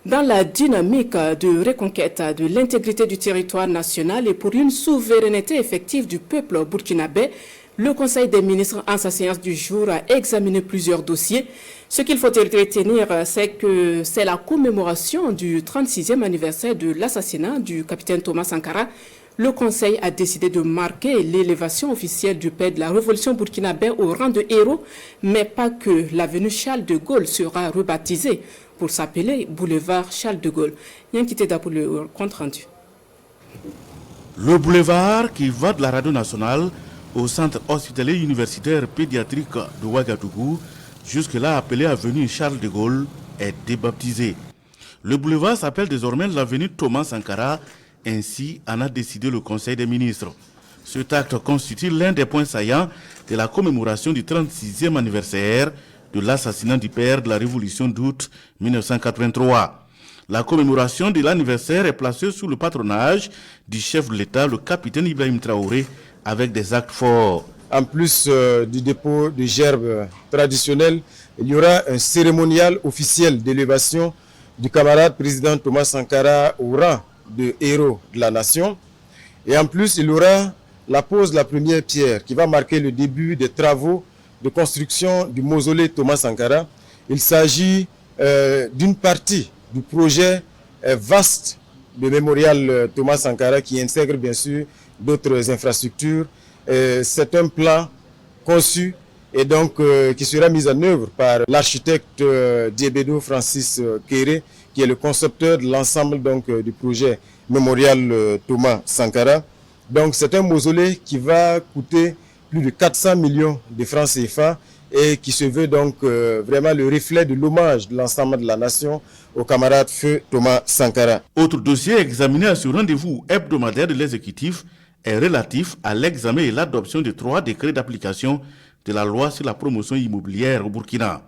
Dans la dynamique de reconquête de l'intégrité du territoire national et pour une souveraineté effective du peuple burkinabé, le Conseil des ministres, en sa séance du jour, a examiné plusieurs dossiers. Ce qu'il faut retenir, c'est que c'est la commémoration du 36e anniversaire de l'assassinat du capitaine Thomas Sankara. Le Conseil a décidé de marquer l'élévation officielle du père de la révolution burkinabé au rang de héros, mais pas que. L'avenue Charles de Gaulle sera rebaptisée pour s'appeler boulevard Charles de Gaulle. Il y a un quitté pour le compte rendu. Le boulevard qui va de la radio nationale au centre hospitalier universitaire pédiatrique de Ouagadougou, jusque-là appelé avenue Charles de Gaulle, est débaptisé. Le boulevard s'appelle désormais l'avenue Thomas Sankara. Ainsi en a décidé le Conseil des ministres. Cet acte constitue l'un des points saillants de la commémoration du 36e anniversaire de l'assassinat du père de la Révolution d'août 1983. La commémoration de l'anniversaire est placée sous le patronage du chef de l'État, le capitaine Ibrahim Traoré, avec des actes forts. En plus du dépôt de gerbes traditionnelles, il y aura un cérémonial officiel d'élévation du camarade président Thomas Sankara au rang de héros de la nation. Et en plus, il y aura la pose de la première pierre qui va marquer le début des travaux de construction du mausolée Thomas Sankara. Il s'agit d'une partie du projet vaste de mémorial Thomas Sankara qui intègre bien sûr d'autres infrastructures. C'est un plan conçu et donc qui sera mis en œuvre par l'architecte Diébedo Francis Kéré, qui est le concepteur de l'ensemble du projet mémorial Thomas Sankara. Donc c'est un mausolée qui va coûter plus de 400 millions de francs CFA et qui se veut donc vraiment le reflet de l'hommage de l'ensemble de la nation au camarade feu Thomas Sankara. Autre dossier examiné à ce rendez-vous hebdomadaire de l'exécutif est relatif à l'examen et l'adoption de 3 décrets d'application de la loi sur la promotion immobilière au Burkina.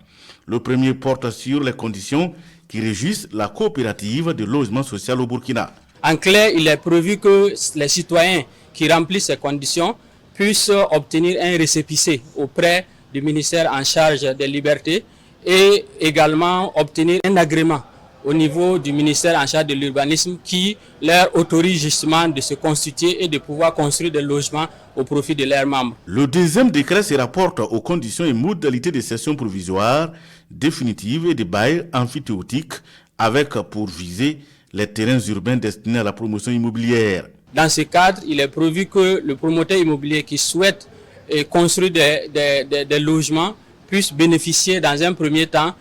Le premier porte sur les conditions qui régissent la coopérative de logement social au Burkina. En clair, il est prévu que les citoyens qui remplissent ces conditions puissent obtenir un récépissé auprès du ministère en charge des libertés et également obtenir un agrément au niveau du ministère en charge de l'urbanisme qui leur autorise justement de se constituer et de pouvoir construire des logements au profit de leurs membres. Le deuxième décret se rapporte aux conditions et modalités de cession provisoire, définitive et de bail amphithéotique avec pour viser les terrains urbains destinés à la promotion immobilière. Dans ce cadre, il est prévu que le promoteur immobilier qui souhaite construire des logements puisse bénéficier dans un premier temps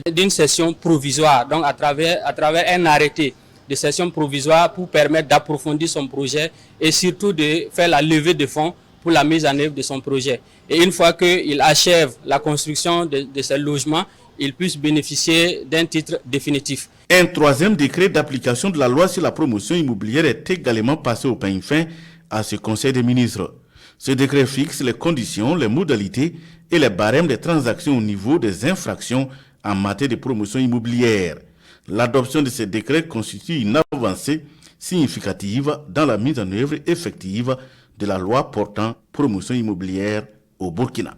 d'une cession provisoire, donc à travers un arrêté de cession provisoire pour permettre d'approfondir son projet et surtout de faire la levée de fonds pour la mise en œuvre de son projet. Et une fois qu'il achève la construction de ces logements, il puisse bénéficier d'un titre définitif. Un troisième décret d'application de la loi sur la promotion immobilière est également passé au peigne fin à ce Conseil des ministres. Ce décret fixe les conditions, les modalités et les barèmes des transactions au niveau des infractions en matière de promotion immobilière. L'adoption de ces décrets constitue une avancée significative dans la mise en œuvre effective de la loi portant promotion immobilière au Burkina.